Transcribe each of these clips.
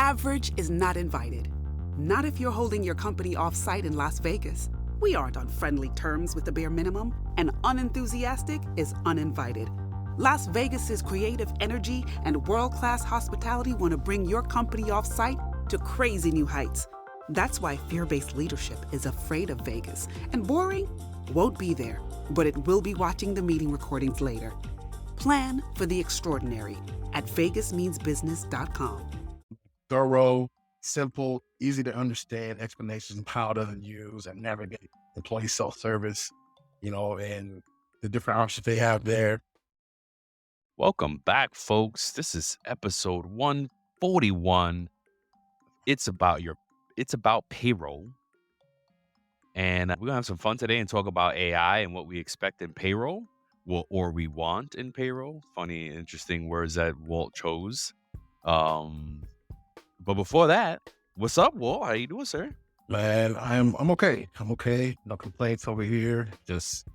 average is not invited. Not if you're holding your company off-site in Las Vegas. We aren't on friendly terms with the bare minimum, and unenthusiastic is uninvited. Las Vegas's creative energy and world-class hospitality want to bring your company off-site to crazy new heights. That's why fear-based leadership is afraid of Vegas, and boring won't be there, but it will be watching the meeting recordings later. Plan for the extraordinary at vegasmeansbusiness.com. Thorough, simple, easy to understand explanations of how to use and navigate employee self-service, and the different options they have there. Welcome back, folks. This is episode 141. It's about payroll. And we're going to have some fun today and talk about AI and what we expect in payroll, or we want in payroll. Funny, interesting words that Walt chose. But before that, what's up, Walt? How you doing, sir? Man, I'm okay. I'm okay. No complaints over here. Just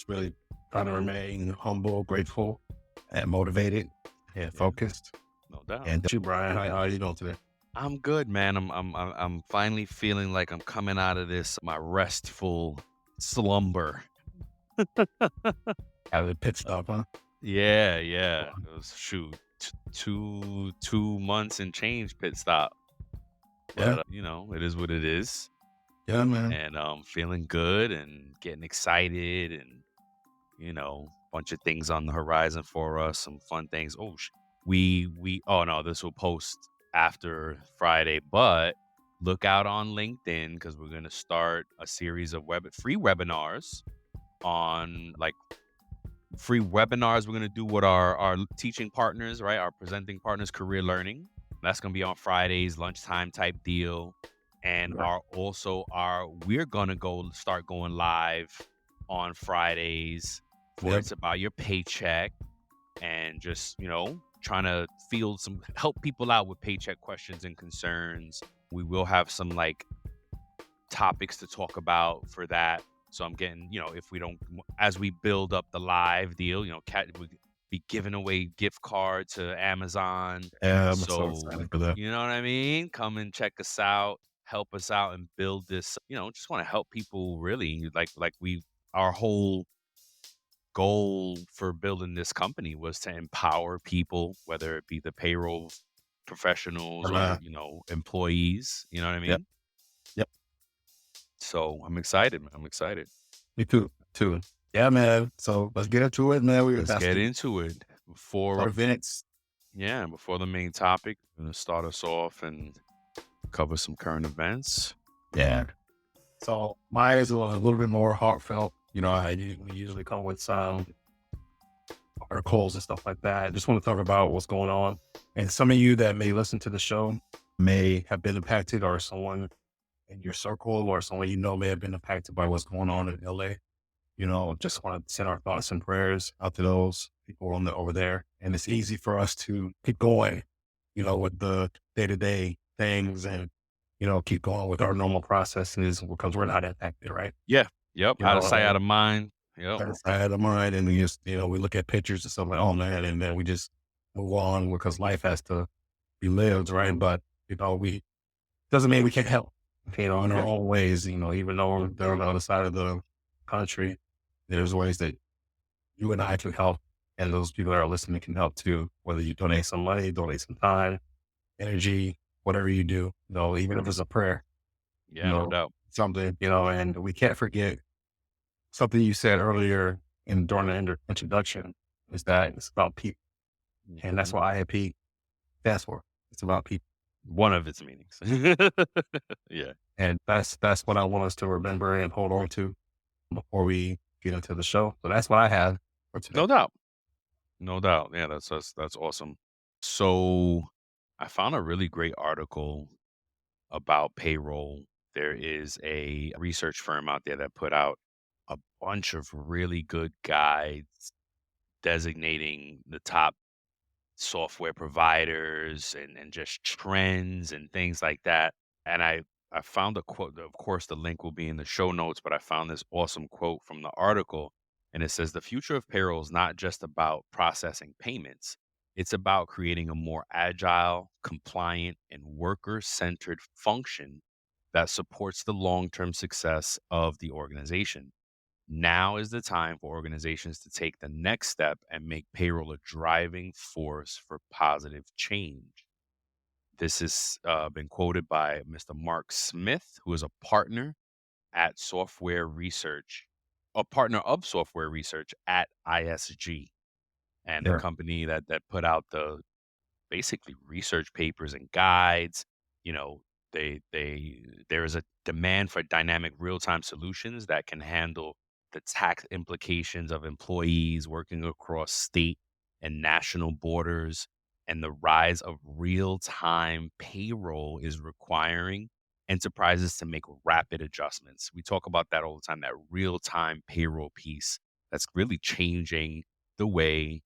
really trying to remain humble, grateful, and motivated and focused. No doubt. And you, Brian, how are you doing today? I'm good, man. I'm finally feeling like I'm coming out of my restful slumber. Out of the pit stop, huh? Yeah. It was, two months and change pit stop. But, it is what it is. Yeah, man. And feeling good and getting excited and, bunch of things on the horizon for us, some fun things. Oh, this will post after Friday, but look out on LinkedIn because we're going to start a series of free webinars We're going to do what our teaching partners, right? Our presenting partners, Career Learning. That's going to be on Fridays, lunchtime type deal. And we're going to start going live on Fridays where it's about your paycheck and just, trying to help people out with paycheck questions and concerns. We will have some topics to talk about for that. So I'm getting, as we build up the live deal, we'll be giving away gift cards to Amazon. Yeah, I'm so excited for that. You know what I mean? Come and check us out, help us out and build this, just want to help people really our whole goal for building this company was to empower people, whether it be the payroll professionals or, employees, you know what I mean? Yep. So I'm excited, man. I'm excited. Me too. Yeah, man. So let's get into it, man. Let's get into it. Before the main topic, I'm going to start us off and cover some current events. Yeah. So mine is a little bit more heartfelt. We usually come with some articles and stuff like that. I just want to talk about what's going on. And some of you that may listen to the show may have been impacted, or someone in your circle or someone may have been impacted by what's going on in LA. Just want to send our thoughts and prayers out to those people over there. And it's easy for us to keep going, with the day-to-day things and, keep going with our normal processes because we're not impacted, right? Yeah. Yep. Out of sight, out of mind. Yep. Out of sight, out of mind. And we just, we look at pictures and stuff like, oh man, and then we just move on because life has to be lived, right? But, doesn't mean we can't help, in our own ways, even though they're on the other side of the country, there's ways that you and I can help. And those people that are listening can help too, whether you donate some money, donate some time, energy, whatever you do, even if it's a prayer. Yeah, no doubt. Something, and we can't forget something you said earlier during the introduction is that it's about people. Mm-hmm. And that's what IAP stands for. It's about people. One of its meanings. Yeah. And that's what I want us to remember and hold on to before we get into the show. So that's what I have for today. No doubt. Yeah, that's awesome. So I found a really great article about payroll. There is a research firm out there that put out a bunch of really good guides designating the top software providers and just trends and things like that. And I found a quote. Of course, the link will be in the show notes, but I found this awesome quote from the article. And it says, the future of payroll is not just about processing payments. It's about creating a more agile, compliant, and worker centered function that supports the long term success of the organization. Now is the time for organizations to take the next step and make payroll a driving force for positive change. This has been quoted by Mr. Mark Smith, who is at software research, a partner of software research at ISG, and a Sure. company that put out the basically research papers and guides. You know, there is a demand for dynamic real-time solutions that can handle the tax implications of employees working across state and national borders. And the rise of real-time payroll is requiring enterprises to make rapid adjustments. We talk about that all the time, that real-time payroll piece that's really changing the way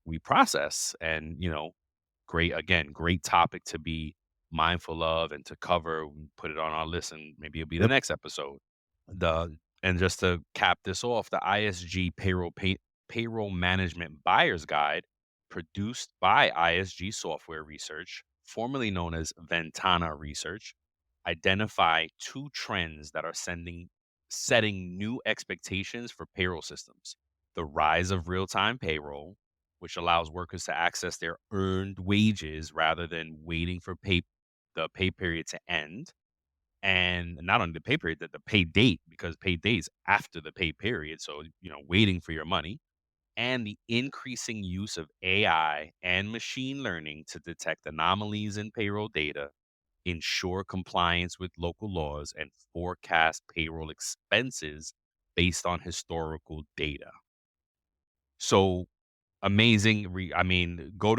we process. And, great topic to be mindful of and to cover. We put it on our list, and maybe it'll be the Yep. next episode. The and just to cap this off, the ISG payroll management buyer's guide, produced by ISG Software Research, formerly known as Ventana Research, identify two trends that are setting new expectations for payroll systems: the rise of real-time payroll, which allows workers to access their earned wages rather than waiting for the pay period to end. And not only the pay period, the pay date, because pay days after the pay period. So, waiting for your money. And the increasing use of AI and machine learning to detect anomalies in payroll data, ensure compliance with local laws, and forecast payroll expenses based on historical data. So, amazing. I mean, go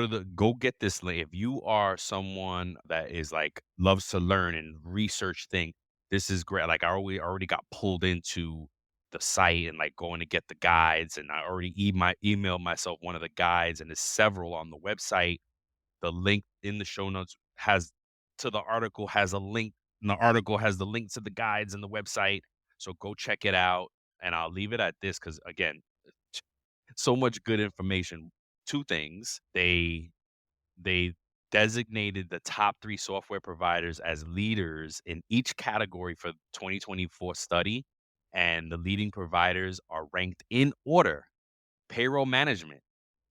get this link. If you are someone that is like loves to learn and research things, this is great. Like, I already got pulled into the site and like going to get the guides, and I already emailed myself one of the guides, and there's several on the website. The link in the show notes has to the article has a link, and the article has the link to the guides and the website. So go check it out. And I'll leave it at this because, again, so much good information. Two things: they designated the top 3 software providers as leaders in each category for the 2024 study, and the leading providers are ranked in order: payroll management,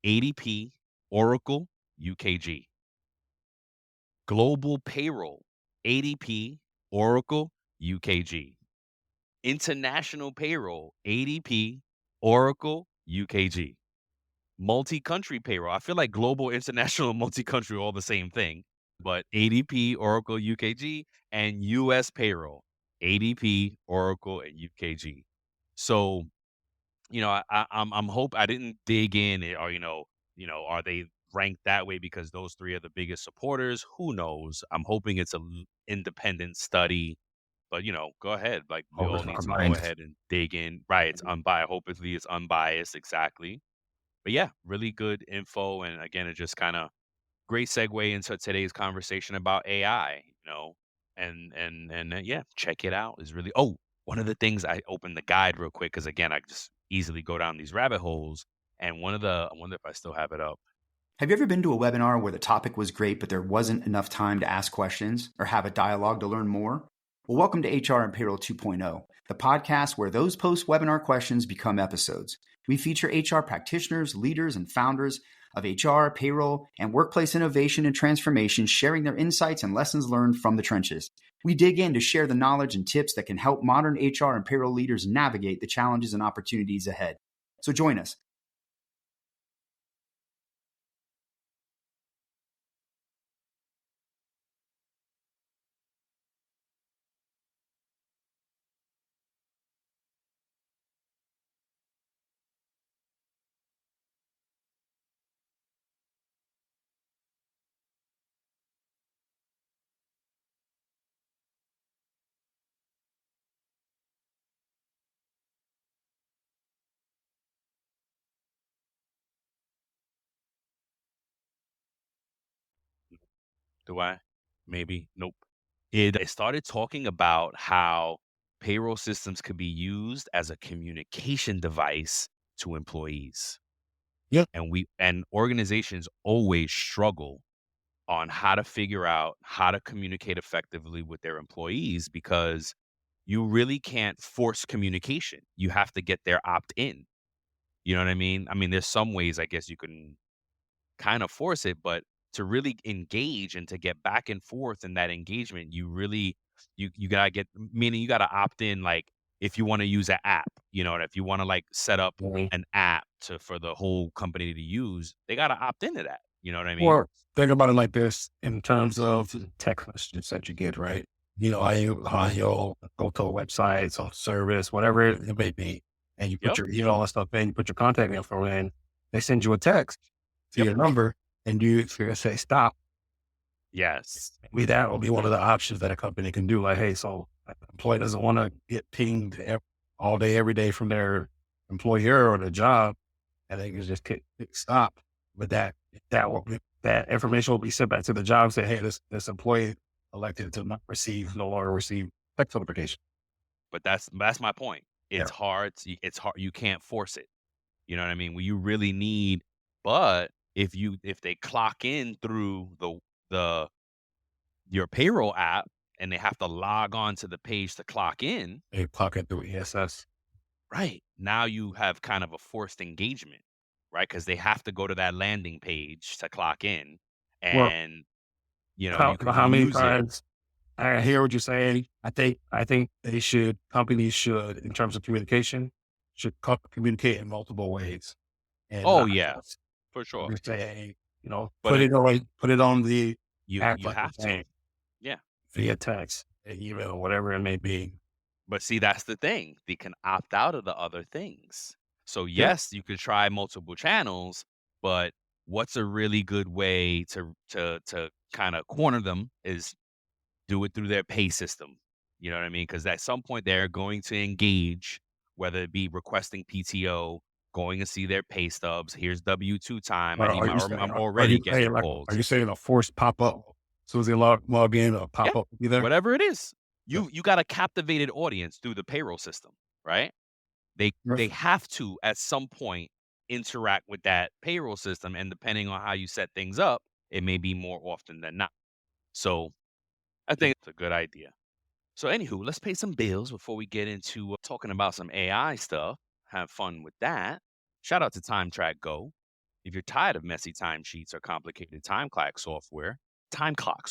ADP, Oracle, UKG; global payroll, ADP, Oracle, UKG; international payroll, ADP, Oracle, UKG; multi-country payroll. I feel like global, international, and multi-country are all the same thing, but ADP, Oracle, UKG, and US payroll, ADP, Oracle, and UKG. So, I'm hope I didn't dig in, or are they ranked that way because those 3 are the biggest supporters? Who knows? I'm hoping it's an independent study, but go ahead. Like, we Hope all it's not need to go combined. ahead and dig in. Right? It's unbiased. Hopefully, it's unbiased. Exactly. But yeah, really good info. And again, it just kind of great segue into today's conversation about AI, yeah, check it out. Is really, one of the things, I opened the guide real quick, because again, I just easily go down these rabbit holes. And I wonder if I still have it up. Have you ever been to a webinar where the topic was great, but there wasn't enough time to ask questions or have a dialogue to learn more? Well, welcome to HR and Payroll 2.0, the podcast where those post-webinar questions become episodes. We feature HR practitioners, leaders, and founders of HR, payroll, and workplace innovation and transformation, sharing their insights and lessons learned from the trenches. We dig in to share the knowledge and tips that can help modern HR and payroll leaders navigate the challenges and opportunities ahead. So join us. Do I? Maybe. Nope. It started talking about how payroll systems could be used as a communication device to employees. Yeah. And organizations always struggle on how to figure out how to communicate effectively with their employees, because you really can't force communication. You have to get their opt-in. You know what I mean? I mean, there's some ways I guess you can kind of force it, but to really engage and to get back and forth in that engagement, you really you gotta get, meaning you gotta opt in. Like, if you want to use an app, if you want to like set up Mhm. an app for the whole company to use, they gotta opt into that. You know what I mean? Or think about it like this in terms of the text messages that you get, right? How you'll go to a website, some service, whatever it may be, and you put Yep. your email and stuff in, you put your contact info in, they send you a text to Yep. your number, and you say stop. Yes. Maybe that will be one of the options that a company can do. Like, hey, so an employee doesn't want to get pinged all day, every day from their employer or the job, and they can just click stop. But that information will be sent back to the job and say, hey, this employee elected to no longer receive text notification. But that's my point. Yeah. It's hard. It's hard. You can't force it. You know what I mean? Well, you really need, but if they clock in through the your payroll app and they have to log on to the page to clock in, They clock it through ESS. right? Now you have kind of a forced engagement, right? Because they have to go to that landing page to clock in, Well, and you could how many use it. times I hear what you're saying. I think companies should, in terms of communication, should communicate in multiple ways. And Oh not yeah, just for sure. just say, hey, But put it on the app you like you're have to. saying, Yeah. via text, email, whatever it may be. But see, that's the thing. They can opt out of the other things. So Yeah. yes, you could try multiple channels, but what's a really good way to kind of corner them is do it through their pay system. You know what I mean? Because at some point they're going to engage, whether it be requesting PTO, going to see their pay stubs. Here's W-2 time. Or are you Or saying, I'm already getting are calls. you saying a forced pop up? As soon as they log in, a Yeah, pop up be there? whatever it is. Yeah. You got a captivated audience through the payroll system, right? They Right. have to at some point interact with that payroll system, and depending on how you set things up, it may be more often than not. So I think it's a good idea. So anywho, let's pay some bills before we get into talking about some AI stuff. Have fun with that. Shout out to Time Track Go. If you're tired of messy timesheets or complicated time clock software, Time Track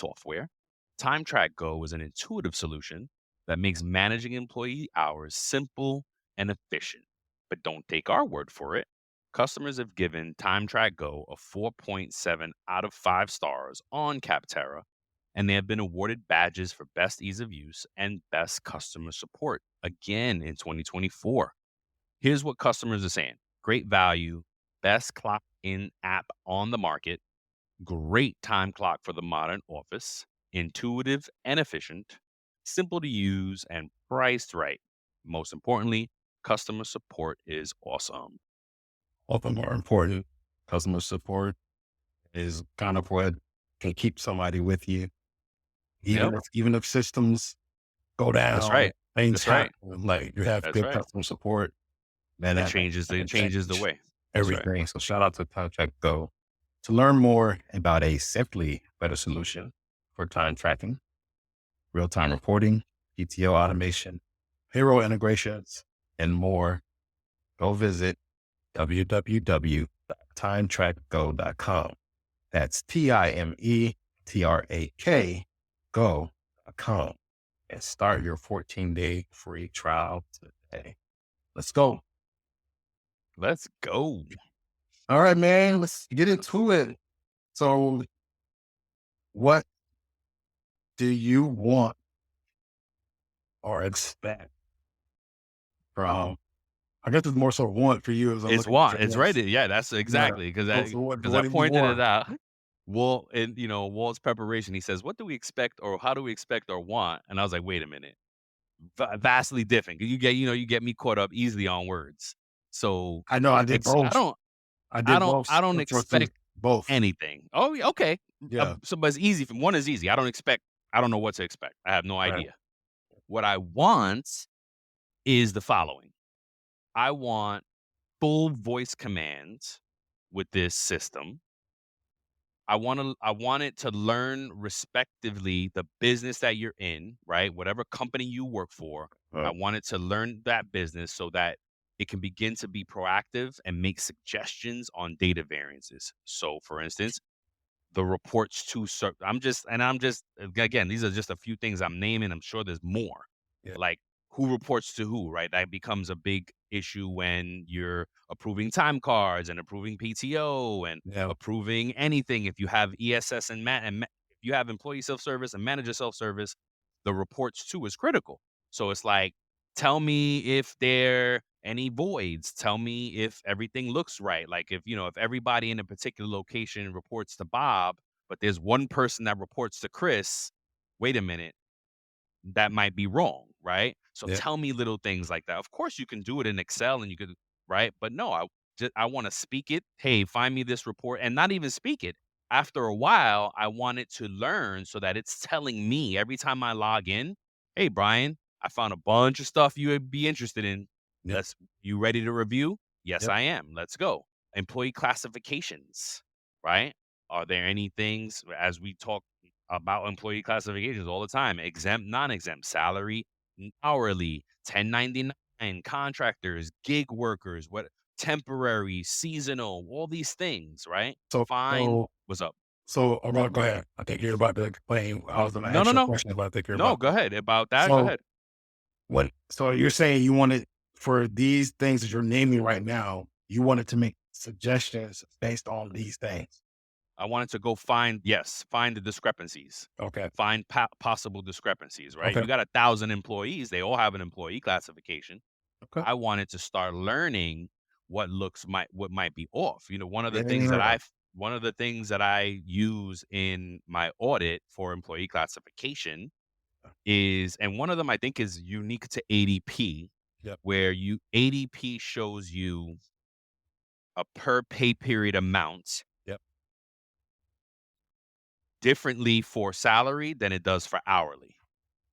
Go is an intuitive solution that makes managing employee hours simple and efficient. But don't take our word for it. Customers have given Time Track Go a 4.7 out of 5 stars on Capterra, and they have been awarded badges for best ease of use and best customer support again in 2024. Here's what customers are saying: great value, best clock in app on the market, great time clock for the modern office, intuitive and efficient, simple to use, and priced right. Most importantly, customer support is awesome. All the more important, customer support is kind of what can keep somebody with you, Yep. even if systems go That's down, right. things That's right. happen. Like, you have That's good right. customer support, man, It changes the change way. That's right. everything. So shout out to Contract Go. To learn more about a simply better solution for time tracking, real-time reporting, PTO automation, payroll integrations, and more, go visit www.timetrackgo.com. That's TIMETRAK go.com, and start your 14-day free trial today. Let's go. Let's go. All right, man, let's get into it. So what do you want or expect from, I guess it's more so want for you as I'm It's looking at want. your It's right. list. Yeah, that's Yeah. exactly because So what I do you pointed it want? out. Walt, and Walt's preparation, he says, "What do we expect, or how do we expect or want?" And I was like, "Wait a minute, vastly different." You get me caught up easily on words. So I know I did I both. don't I did both. I don't Versus expect both. anything. Oh, yeah, okay. Yeah. So, but it's easy. One is easy. I don't expect. I don't know what to expect. I have no Right. idea. What I want is the following. I want full voice commands with this system. I want it to learn respectively the business that you're in, right? Whatever company you work for, I want it to learn that business so that it can begin to be proactive and make suggestions on data variances. So, for instance, the reports to I'm just again, these are just a few things I'm naming. I'm sure there's more. Yeah. Like who reports to who, right? That becomes a big issue when you're approving time cards and approving PTO and Yeah. approving anything. If you have ESS and if you have employee self-service and manager self-service, the reports to is critical. So it's like, tell me if there any voids, tell me if everything looks right. Like if everybody in a particular location reports to Bob, but there's one person that reports to Chris, wait a minute, that might be wrong, right? So Yeah. tell me little things like that. Of course you can do it in Excel and you could, right? But no, I want to speak it. Hey, find me this report, and not even speak it. After a while, I want it to learn so that it's telling me every time I log in, hey Brian, I found a bunch of stuff you would be interested in. Yep. You ready to review? Yes, Yep. I am. Let's go. Employee classifications, right? Are there any things, as we talk about employee classifications all the time: exempt, non-exempt, salary, hourly, 1099, contractors, gig workers, what temporary, seasonal, all these things, right? So, Fine. What's up? I'm gonna go ahead. I think you're about to explain. I was gonna No, ask no, you a no. question, but I think you're No, about go to. ahead. About that, go So ahead. so you're saying you wanted for these things that you're naming right now, you wanted to make suggestions based on these things. I wanted to go find the discrepancies. Okay. Find possible discrepancies, right? Okay. You got 1,000 employees. They all have an employee classification. Okay. I wanted to start learning what might be off. One of the Yeah, things that yeah. one of the things that I use in my audit for employee classification is, and one of them I think is unique to ADP, Yep. where ADP shows you a per pay period amount Yep. differently for salary than it does for hourly.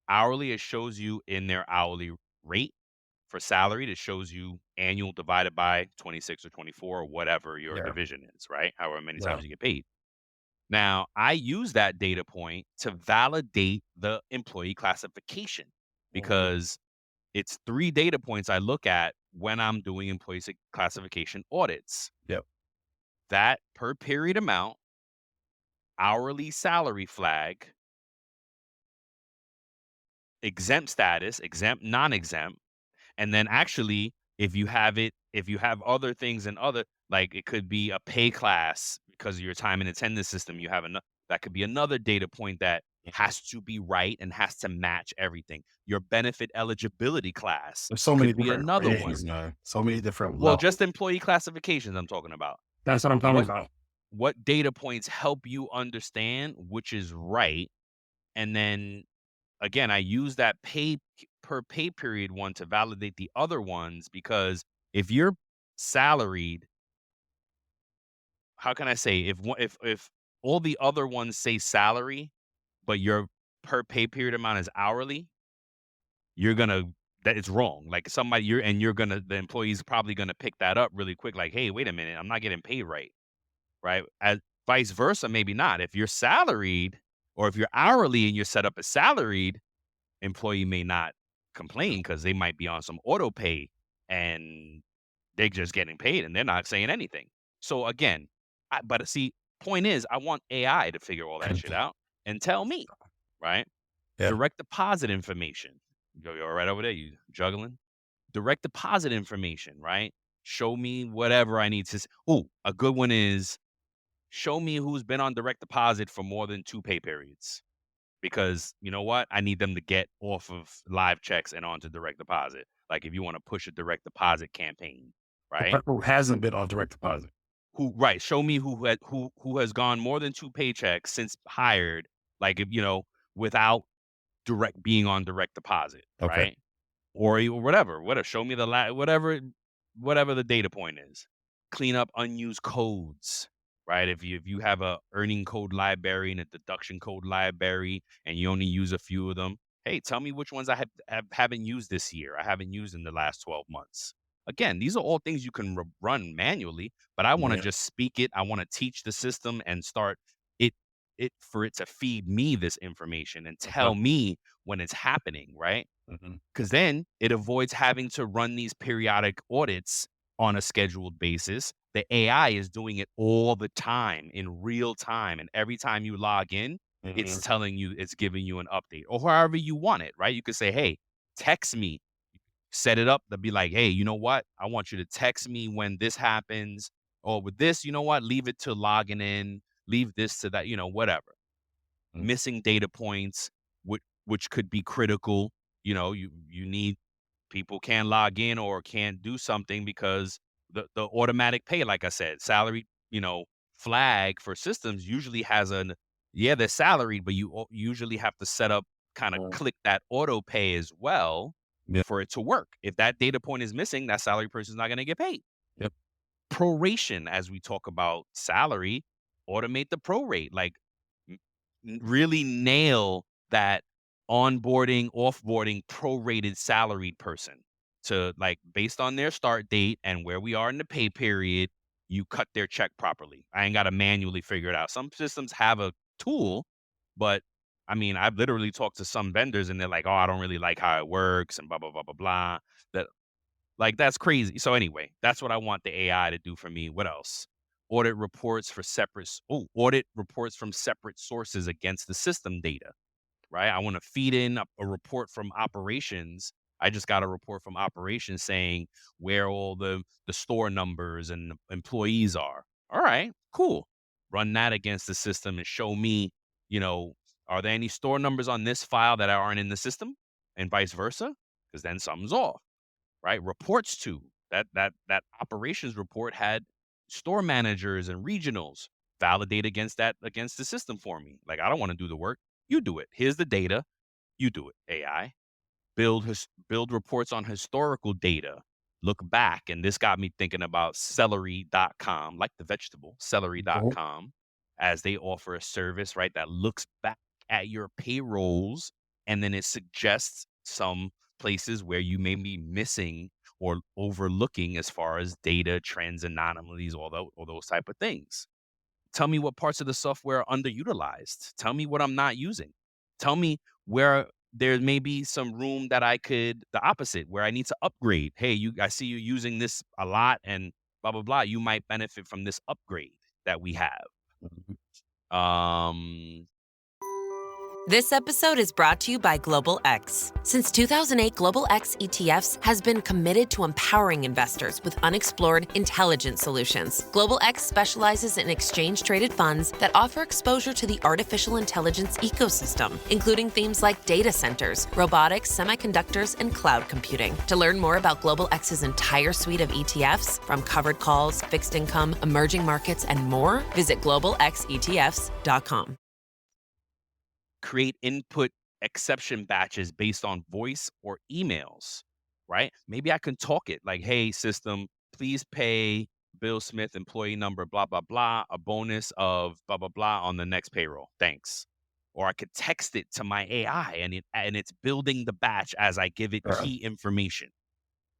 Hourly, it shows you in their hourly rate. For salaried, it shows you annual divided by 26 or 24 or whatever your Yeah. division is, right? However many Yeah. times you get paid. Now, I use that data point to validate the employee classification because it's 3 data points I look at when I'm doing employee classification audits. Yep. That per period amount, hourly salary flag, exempt status, exempt, non-exempt. And then actually, if you have other things and like it could be a pay class because of your time and attendance system, you have that could be another data point that has to be right and has to match everything. Your benefit eligibility class There's so many could be different another one. ways, man. So many different Well, levels. just employee classifications I'm talking about. That's what I'm talking about. What data points help you understand which is right? And then again, I use that per pay period one to validate the other ones, because if you're salaried, how can I say, if all the other ones say salary, but your per pay period amount is hourly, that it's wrong. Like the employee's probably gonna pick that up really quick. Like, hey, wait a minute, I'm not getting paid right? As vice versa, maybe not. If you're salaried or if you're hourly and you're set up as salaried, employee may not complain because they might be on some auto pay and they're just getting paid and they're not saying anything. So again, but see, point is, I want AI to figure all that shit out and tell me, right? Yeah. Direct deposit information. You're right over there. You juggling? Direct deposit information, right? Show me whatever I need to. Oh, a good one is show me who's been on direct deposit for more than 2 pay periods. Because you know what? I need them to get off of live checks and onto direct deposit. Like if you want to push a direct deposit campaign, right? Who hasn't been on direct deposit? Show me who has gone more than 2 paychecks since hired, like if without being on direct deposit, Okay. right? Or whatever. Show me whatever the data point is. Clean up unused codes. Right. If you have a earning code library and a deduction code library and you only use a few of them, hey, tell me which ones I haven't used this year. I haven't used in the last 12 months. Again, these are all things you can run manually, but I want to Yeah. just speak it. I want to teach the system and start it for it to feed me this information and tell Okay. me when it's happening, right? Mhm. Because then it avoids having to run these periodic audits on a scheduled basis. The AI is doing it all the time in real time. And every time you log in, it's Mhm. telling you, it's giving you an update or however you want it, right? You could say, hey, text me, set it up to be like, hey, you know what? I want you to text me when this happens. Or with this, you know what? Leave it to logging in, leave this to that, whatever. Mm. Missing data points, which could be critical. You need people can't log in or can't do something because the automatic pay, like I said, salary, flag for systems usually has they're salaried, but you usually have to set up, kind of Mm. click that auto pay as well Yeah. for it to work. If that data point is missing, that salary person's not going to get paid. Yep. Proration, as we talk about salary, automate the prorate, like really nail that onboarding, offboarding prorated salaried person to, like, based on their start date and where we are in the pay period, you cut their check properly. I ain't got to manually figure it out. Some systems have a tool, but I mean, I've literally talked to some vendors and they're like, oh, I don't really like how it works and blah, blah, blah, blah, blah. That, like, that's crazy. So anyway, that's what I want the AI to do for me. What else? Audit reports from separate sources against the system data, right? I want to feed in a report from operations. I just got a report from operations saying where all the store numbers and employees are. All right, cool. Run that against the system and show me, are there any store numbers on this file that aren't in the system, and vice versa? Because then something's off, right? Reports to that operations report had store managers and regionals validate against the system for me. Like, I don't want to do the work. You do it. Here's the data. You do it. AI build reports on historical data. Look back, and this got me thinking about celery.com, like the vegetable Okay. celery.com, as they offer a service, right, that looks back at your payrolls, and then it suggests some places where you may be missing or overlooking as far as data trends, anomalies, all those type of things. Tell me what parts of the software are underutilized. Tell me what I'm not using. Tell me where there may be some room that the opposite, where I need to upgrade. Hey, I see you using this a lot and blah, blah, blah. You might benefit from this upgrade that we have. Mhm. Um, This episode is brought to you by Global X. Since 2008, Global X ETFs has been committed to empowering investors with unexplored, intelligent solutions. Global X specializes in exchange-traded funds that offer exposure to the artificial intelligence ecosystem, including themes like data centers, robotics, semiconductors, and cloud computing. To learn more about Global X's entire suite of ETFs, from covered calls, fixed income, emerging markets, and more, visit globalxetfs.com. Create input exception batches based on voice or emails, right? Maybe I can talk it like, hey, system, please pay Bill Smith, employee number, blah, blah, blah, a bonus of blah, blah, blah on the next payroll. Thanks. Or I could text it to my AI and it's building the batch as I give it Yeah. key information,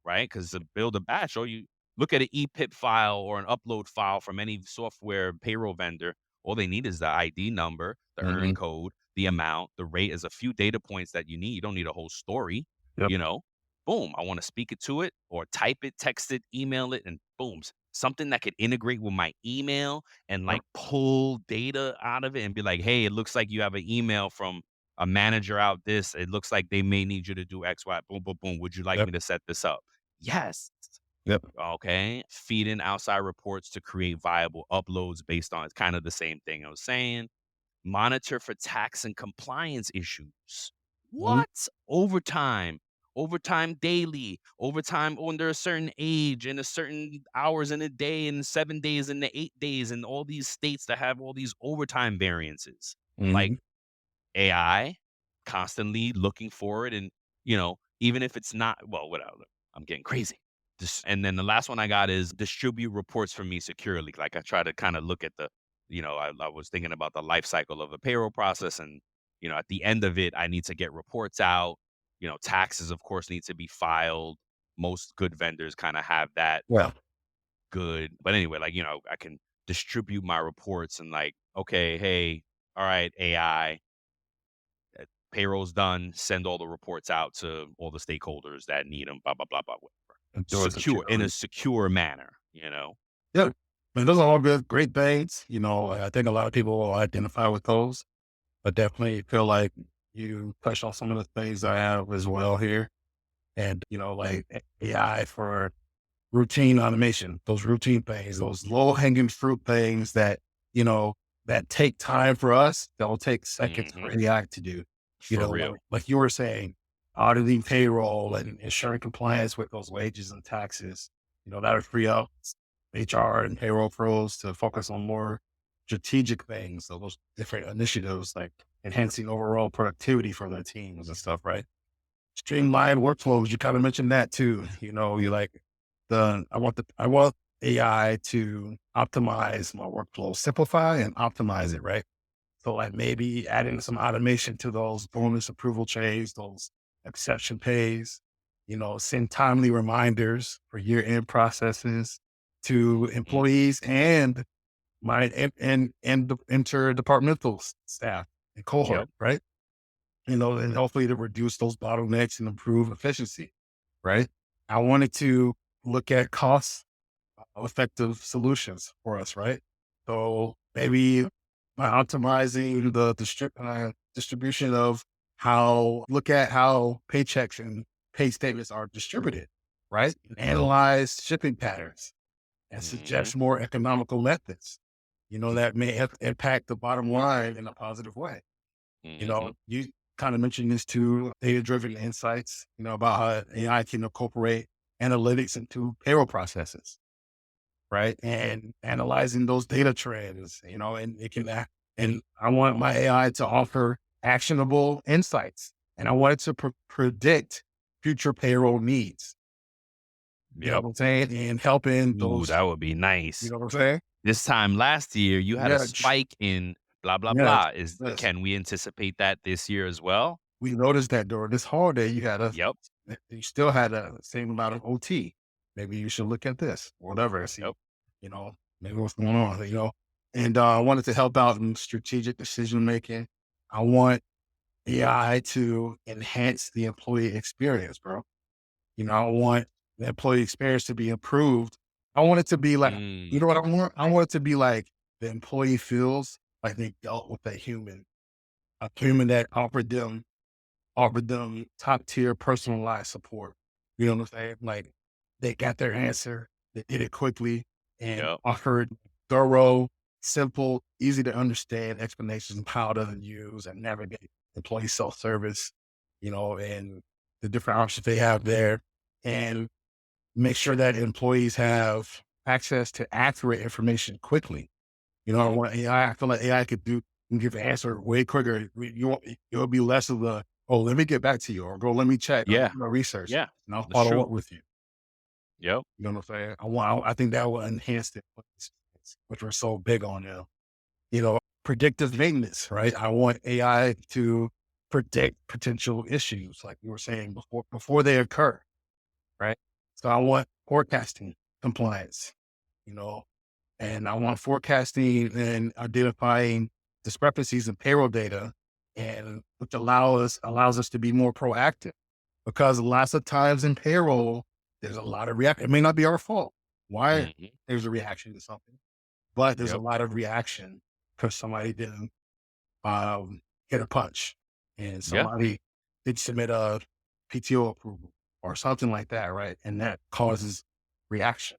right? Because to build a batch, or you look at an EPIP file or an upload file from any software payroll vendor, all they need is the ID number, the earn Mhm. code, the amount, the rate, is a few data points that you need. You don't need a whole story, Yep. you know? Boom, I want to speak it to it or type it, text it, email it, and boom, something that could integrate with my email and like pull data out of it and be like, hey, it looks like you have an email from a manager out this. It looks like they may need you to do X, Y, boom, boom, boom. Would you like Yep. me to set this up? Yes. Yep. Okay. Feed in outside reports to create viable uploads based on, it's kind of the same thing I was saying. Monitor for tax and compliance issues. Mhm. What? Overtime daily, overtime under a certain age and a certain hours in a day and 7 days and the 8 days and all these states that have all these overtime variances. Like, Mhm. AI constantly looking for it. And, even if it's not, well, whatever, I'm getting crazy. And then the last one I got is distribute reports for me securely. Like, I try to kind of look at I was thinking about the life cycle of a payroll process. And, at the end of it, I need to get reports out. Taxes, of course, need to be filed. most good vendors kind of have that Well, good. But anyway, like, I can distribute my reports and like, okay, hey, all right, AI, payroll's done. Send all the reports out to all the stakeholders that need them. Blah blah blah blah. Whatever. and door Secure in a security. secure manner. Yeah. And those are all good, great things. I think a lot of people will identify with those, but definitely feel like you touched on some of the things I have as well here. And, like AI for routine automation, those routine things, those low hanging fruit things that, that take time for us, that will take seconds for Hmm. AI to do. For real. Like you were saying, auditing payroll and ensuring compliance with those wages and taxes, that would free up HR and payroll pros to focus on more strategic things. So those different initiatives like enhancing overall productivity for their teams and stuff, right? Streamline workflows. You kind of mentioned that too. You like I want AI to optimize my workflow, simplify and optimize it, right? So like maybe adding some automation to those bonus approval chains, those exception pays, send timely reminders for year-end processes to Mhm. employees and my and the interdepartmental staff and Yep. cohort, right? And hopefully to reduce those bottlenecks and improve efficiency, right? I wanted to look at cost effective solutions for us, right? So maybe by optimizing the distribution of look at how paychecks and pay statements are distributed, right? And analyze shipping patterns and Hmm. suggest more economical methods, that may impact the bottom line in a positive way. Hmm. You kind of mentioned this too, data-driven insights, about how AI can incorporate analytics into payroll processes, right? And analyzing those data trends, and it can act. And I want my AI to offer actionable insights, and I want it to predict future payroll needs. You know Yep. what I'm saying? And helping Ooh, that those, would be you nice. know what I'm saying? This time last year, you had a Yeah, spike in blah blah yeah. blah. Yes. Can we anticipate that this year as well? We noticed that during this holiday, Yep. you still had a same amount of OT. Maybe you should look at this, or whatever. See, Yep. you know, maybe what's going on, And I wanted to help out in strategic decision making. I want AI to enhance the employee experience, bro. I want the employee experience to be improved. I want it to be like, you know Mm. what I want? I want it to be like the employee feels like they dealt with a human that offered them top tier personalized support. You know what I'm saying? Like they got their answer, they did it quickly and Yep. offered thorough, simple, easy to understand explanations of how to use and navigate employee self-service, and the different options they have there. And make sure that employees have access to accurate information quickly. I Mhm. want AI. I feel like AI can give an answer way quicker. It'll be less of the, oh, let me get back to you, or go, let me check, or Yeah. do my research, Yeah. and I'll That's follow true. up with you. Yep. You know what I'm saying? I think that will enhance it, which we're so big on now. Predictive maintenance, right? I want AI to predict potential issues, like you were saying before they occur, right? So I want forecasting compliance, you know, and I want forecasting and identifying discrepancies in payroll data, and which allows us to be more proactive, because lots of times in payroll, there's a lot of reaction. It may not be our fault. Why Hmm. there's a reaction to something, but there's a Yep. lot of reaction because somebody didn't get a punch, and Yeah. somebody did submit a PTO approval or something like that, right? And that causes reaction.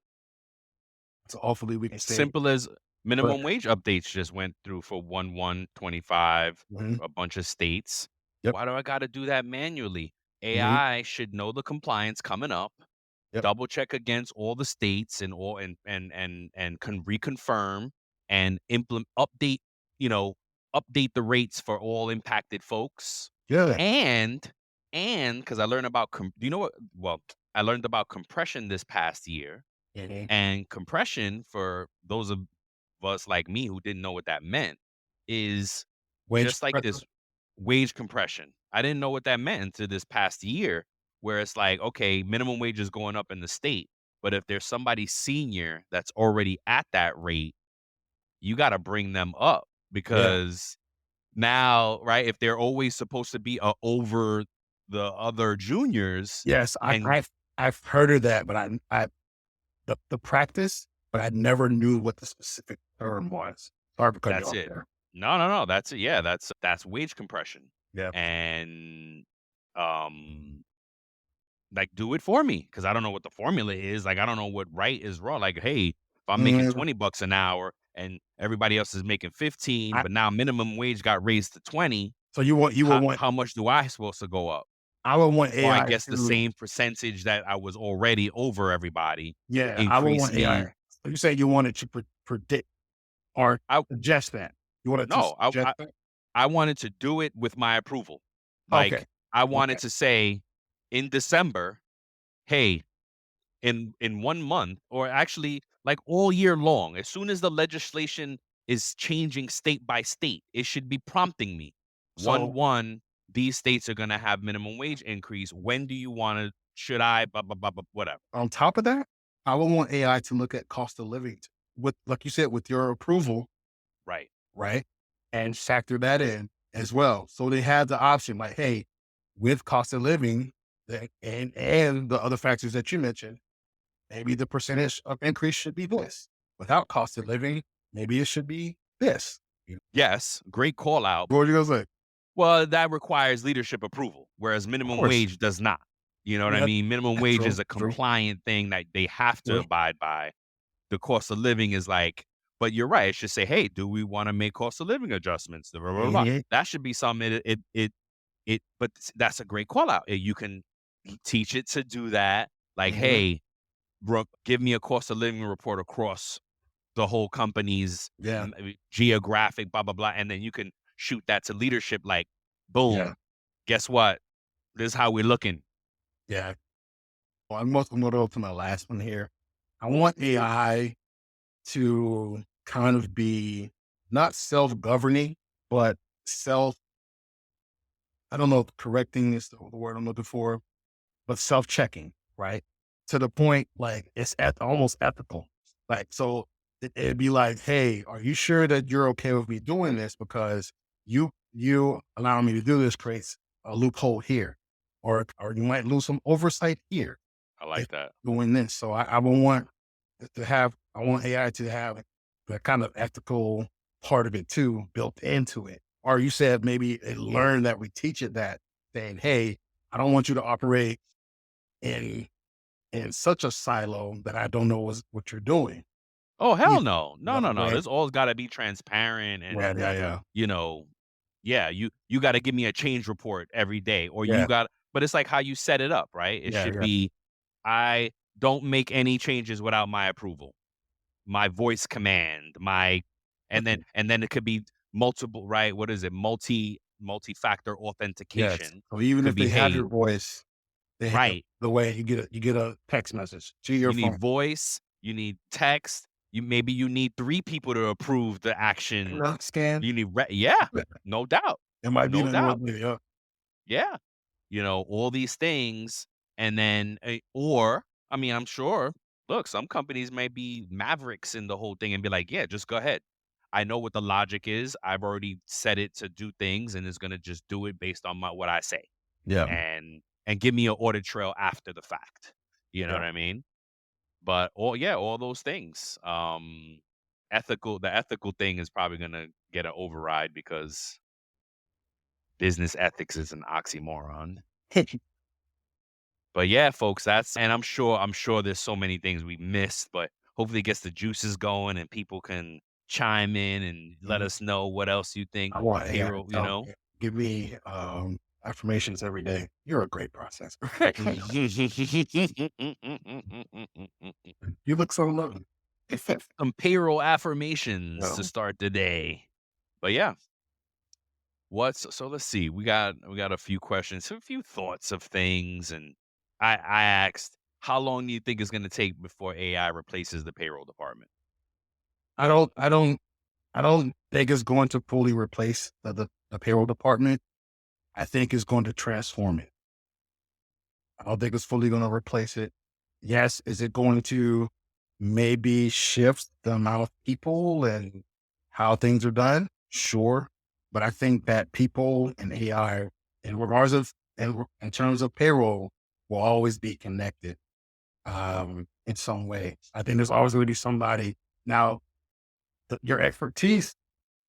So hopefully we can stay. Simple as But minimum wage updates just went through for 1/1/25, mhm, a bunch of states. yep, Why do I got to do that manually? mhm, AI should know the compliance coming up, yep, double check against all the states and all and can reconfirm and implement you know, update the rates for all impacted folks. yeah. And because I learned about do you know what? Well, I learned about compression this past year, Mhm. and compression, for those of us like me who didn't know what that meant, is Wage just like pressure. this wage compression. I didn't know what that meant until this past year, where it's like, okay, minimum wage is going up in the state, but if there's somebody senior that's already at that rate, you got to bring them up because now, right, if they're always supposed to be over the other juniors, Yes, and I've heard of that, but I the practice, but I never knew what the specific term was. Sorry for cutting you that's off it. there. No, that's it. Yeah, that's wage compression. Yeah. And like, do it for me, because I don't know what the formula is. Like, I don't know what right is wrong. Like, hey, if I'm making Mm, $20 an hour and everybody else is making 15, I, but now minimum wage got raised to 20, so you would want how much do I supposed to go up? I would want Or I AI guess the to same percentage that I was already over everybody I would increase want me. AI. So you say you wanted to predict or I suggest that. You wanted to no, suggest that? I wanted to do it with my approval. Okay. Like, I Okay. wanted to say in December, hey, in 1 month, or actually like all year long, as soon as the legislation is changing state by state, it should be prompting me. So 1/1, these states are going to have minimum wage increase. When do you want to, should I, blah, blah, blah, blah, whatever. on top of that, I would want AI to look at cost of living with, like you said, with your approval, Right. right? And factor that in as well. So they have the option like, hey, with cost of living and the other factors that you mentioned, maybe the percentage of increase should be this. Without cost of living, maybe it should be this. Yes. Great call out. What are you going to say? Well, that requires leadership approval, whereas Of minimum course. wage does not. You know what I Yeah, mean? Minimum wage true, is a true, compliant thing that they have to true. abide by. The cost of living is like, but you're right. It should say, hey, do we want to make cost of living adjustments? Blah, blah, blah, blah. Mhm. That should be something. But that's a great call out. You can teach it to do that. Like, Mhm. hey, give me a cost of living report across the whole company's Yeah, geographic, blah, blah, blah. And then you can shoot that to leadership. Like, boom, yeah, guess what? This is how we're looking. yeah. Well, I'm going to go to my last one here. I want AI to kind of be not self-governing, but I don't know if correcting is the word I'm looking for, but self-checking, right? To the point, like it's almost ethical. Like, so it'd be like, hey, are you sure that you're okay with me doing this? Because you allowing me to do this creates a loophole here, or you might lose some oversight here I like that. doing this. So I would want I want AI to have the kind of ethical part of it too built into it. Or you said maybe it learned that we teach it that, saying, hey, I don't want you to operate in such a silo that I don't know what you're doing. Oh, hell Yeah. no. No, no, no. Right. This all's got to be transparent and, Yeah. you know, yeah, you got to give me a change report every day, or Yeah. but it's like how you set it up, right? It should Yeah. be, I don't make any changes without my approval, my voice command, and Okay. then it could be multiple, right? What is it? Multi-factor Yes. authentication. So even Could if be, they have hey, your voice, they have right. the way you get a text message to your You need phone. voice, you need text, maybe you need 3 people to approve the action. Scan. You need yeah, no doubt. It might be No the more doubt. video. Yeah. All these things, and then or I mean, I'm sure, look, some companies may be mavericks in the whole thing and be like, "Yeah, just go ahead. I know what the logic is. I've already set it to do things, and it's going to just do it based on what I say." Yeah. And give me an audit trail after the fact. You know Yeah. what I mean? But all those things. The ethical thing is probably gonna get an override because business ethics is an oxymoron. But yeah, folks, and I'm sure there's so many things we missed, but hopefully it gets the juices going and people can chime in and let Mhm. us know what else you think I want AI to payroll, give me affirmations every day. You're a great processor. You look so lovely. Some payroll affirmations to No. start the day. But yeah. So let's see. We got a few questions, a few thoughts of things, and I asked, how long do you think it's going to take before AI replaces the payroll department? I don't think it's going to fully replace the payroll department. I think it's going to transform it. I don't think it's fully going to replace it. Yes. Is it going to maybe shift the amount of people and how things are done? Sure. But I think that people and AI, in regards of, in terms of payroll, will always be connected in some way. I think there's always going to be somebody. Now, your expertise,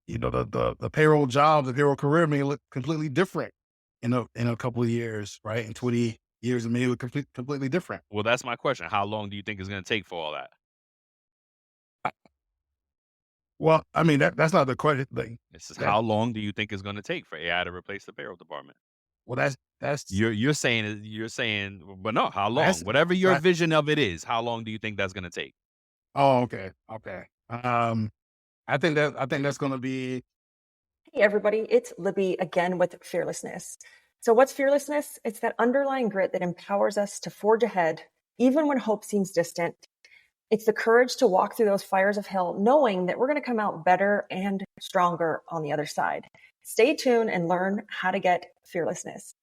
the payroll job, the payroll career may look completely different in a couple of years, right? In 20 years, it may look completely different. Well, that's my question. How long do you think it's going to take for all that? Well, I mean, that's not the question thing. This is how long do you think it's going to take for AI to replace the payroll department? Well, that's You're saying, but no, how long? Whatever your vision of it is, how long do you think that's going to take? Oh, okay. I think that's going to be. Hey, everybody, it's Libby again with Fearlessness. So what's fearlessness? It's that underlying grit that empowers us to forge ahead, even when hope seems distant. It's the courage to walk through those fires of hell, knowing that we're going to come out better and stronger on the other side. Stay tuned and learn how to get fearlessness.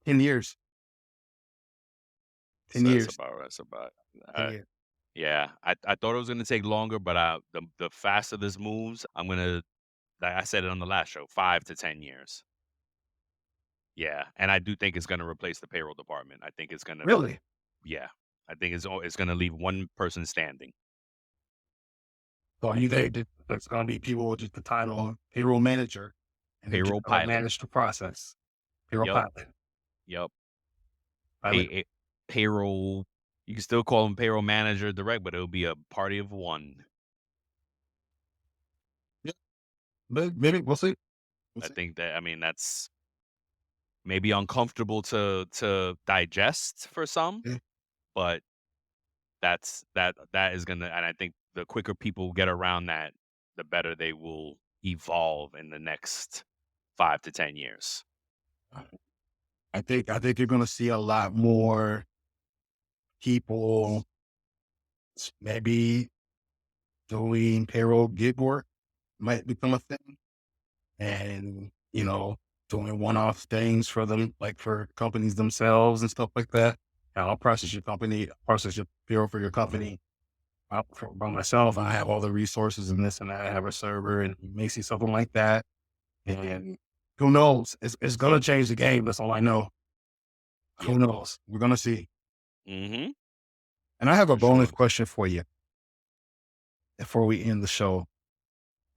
In years. 10 So years. That's about. 10 years. Yeah, I thought it was going to take longer, but the faster this moves, I'm going to, like I said it on the last show, 5 to 10 years. Yeah, and I do think it's going to replace the payroll department. I think it's going to. Really? Yeah, I think it's going to leave one person standing. So you think that there's going to be people with just the title payroll manager and Payroll pilot. manage the process. Payroll pilot. Yep. Pilot. Payroll. You can still call them payroll manager direct, but it'll be a party of one. Yeah. Maybe we'll see. I think that, I mean, that's maybe uncomfortable to digest for some, but that is gonna, and I think the quicker people get around that, the better they will evolve in the next 5 to 10 years. I think you're going to see a lot more people maybe doing payroll gig work might become a thing, and doing one-off things for them, like for companies themselves and stuff like that. And I'll process your payroll for your company. By myself, I have all the resources and this and that. I have a server, and you may see something like that. And who knows? It's going to change the game. That's all I know. Yeah. Who knows? We're going to see. Mm-hmm. And I have a bonus question for you before we end the show.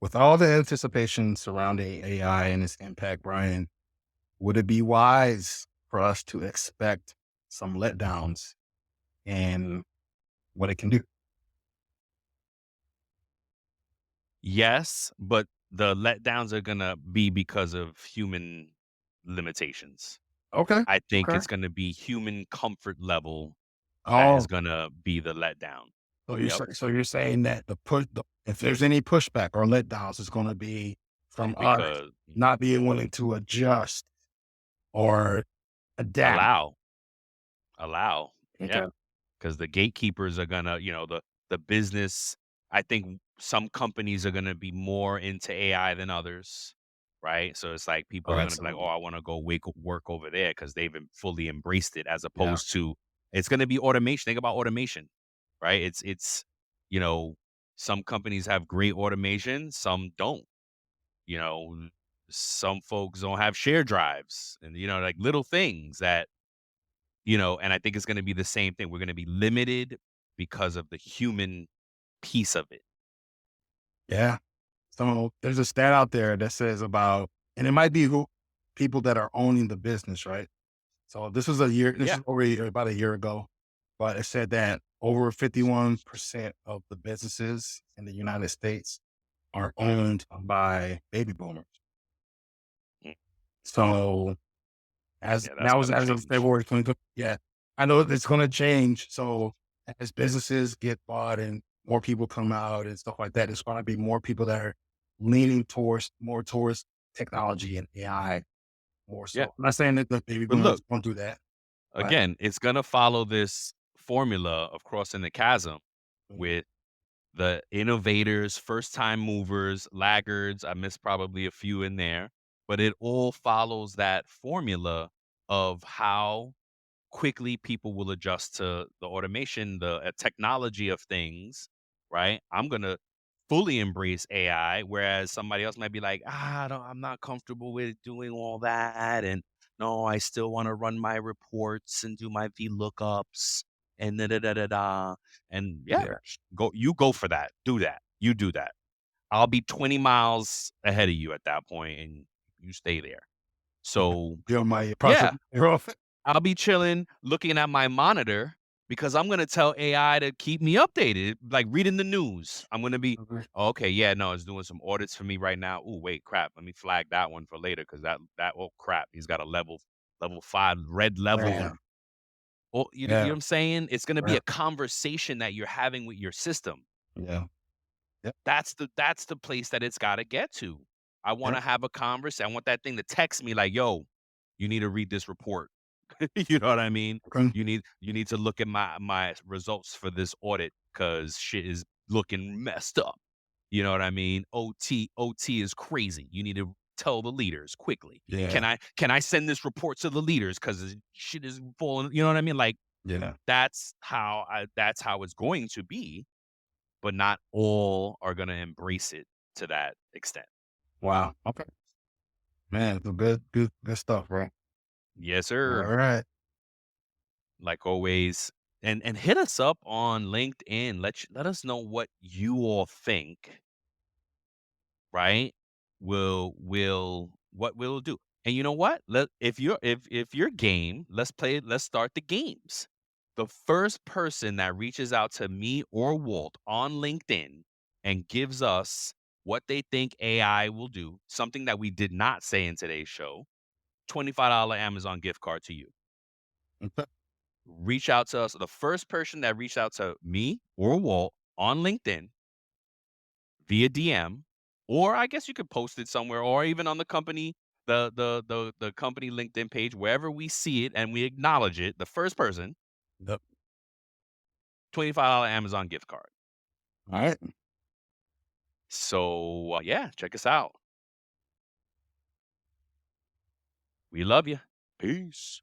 With all the anticipation surrounding AI and its impact, Brian, would it be wise for us to expect some letdowns and what it can do? Yes, but the letdowns are going to be because of human limitations. Okay. I think it's going to be human comfort level that is going to be the letdown. So you're saying that if there's any pushback or letdowns, it's going to be from us not being willing to adjust or adapt. Allow. Okay. Yeah. Because the gatekeepers are going to, the business, I think some companies are going to be more into AI than others, right? So it's like people are going to be like, oh, I want to go work over there because they've fully embraced it, as opposed to it's going to be automation. Think about automation, right? It's some companies have great automation, some don't. Some folks don't have share drives and, like little things that, and I think it's going to be the same thing. We're going to be limited because of the human piece of it. Yeah. So there's a stat out there that says and it might be people that are owning the business, right? So this is is over about a year ago. but it said that over 51% of the businesses in the United States are owned by baby boomers. Mm. So That's as gonna of change. February 2020, yeah, I know it's going to change. So as businesses get bought and more people come out and stuff like that, it's going to be more people that are leaning more towards technology and AI more so. Yeah. I'm not saying that the baby But boomers look, won't do that. But again, it's gonna follow this formula of crossing the chasm with the innovators, first time movers, laggards. I missed probably a few in there, but it all follows that formula of how quickly people will adjust to the automation, the technology of things, right? I'm going to fully embrace AI, whereas somebody else might be like, I'm not comfortable with doing all that. And no, I still want to run my reports and do my VLOOKUPs and da da da da da. And you go for that. Do that. You do that. I'll be 20 miles ahead of you at that point and you stay there. So Feel my process. yeah, I'll be chilling, looking at my monitor because I'm going to tell AI to keep me updated, like reading the news. I'm going to be, okay, yeah, no, it's doing some audits for me right now. Oh, wait, crap. Let me flag that one for later because oh, crap. He's got a level 5 red level. Yeah. Oh, you know what I'm saying? It's going to be Yeah. a conversation that you're having with your system. Yeah. Yep. That's the place that it's got to get to. I want to have a conversation. I want that thing to text me like, yo, you need to read this report. You know what I mean? Okay. You need to look at my results for this audit because shit is looking messed up. You know what I mean? OT is crazy. You need to tell the leaders quickly. Yeah. Can I send this report to the leaders because shit is falling? You know what I mean? Like that's how it's going to be, but not all are going to embrace it to that extent. Wow. Okay. Man, the good stuff, bro. Yes, sir. All right. Like always, and hit us up on LinkedIn. Let us know what you all think. Right? What we'll do. And you know what? If you're game, let's play. Let's start the games. The first person that reaches out to me or Walt on LinkedIn and gives us what they think AI will do, something that we did not say in today's show, $25 Amazon gift card to you. Okay. Reach out to us. The first person that reached out to me or Walt on LinkedIn via DM, or I guess you could post it somewhere, or even on the company, the company LinkedIn page, wherever we see it and we acknowledge it. The first person, Yep. $25 Amazon gift card. All right. So yeah, check us out. We love you. Peace.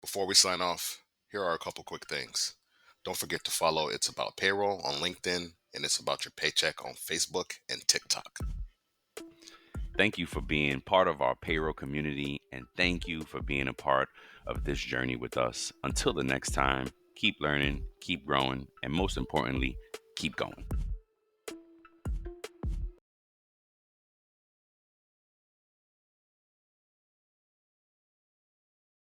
Before we sign off, here are a couple quick things. Don't forget to follow It's About Payroll on LinkedIn and It's About Your Paycheck on Facebook and TikTok. Thank you for being part of our payroll community, and thank you for being a part of this journey with us. Until the next time, keep learning, keep growing, and most importantly, keep going.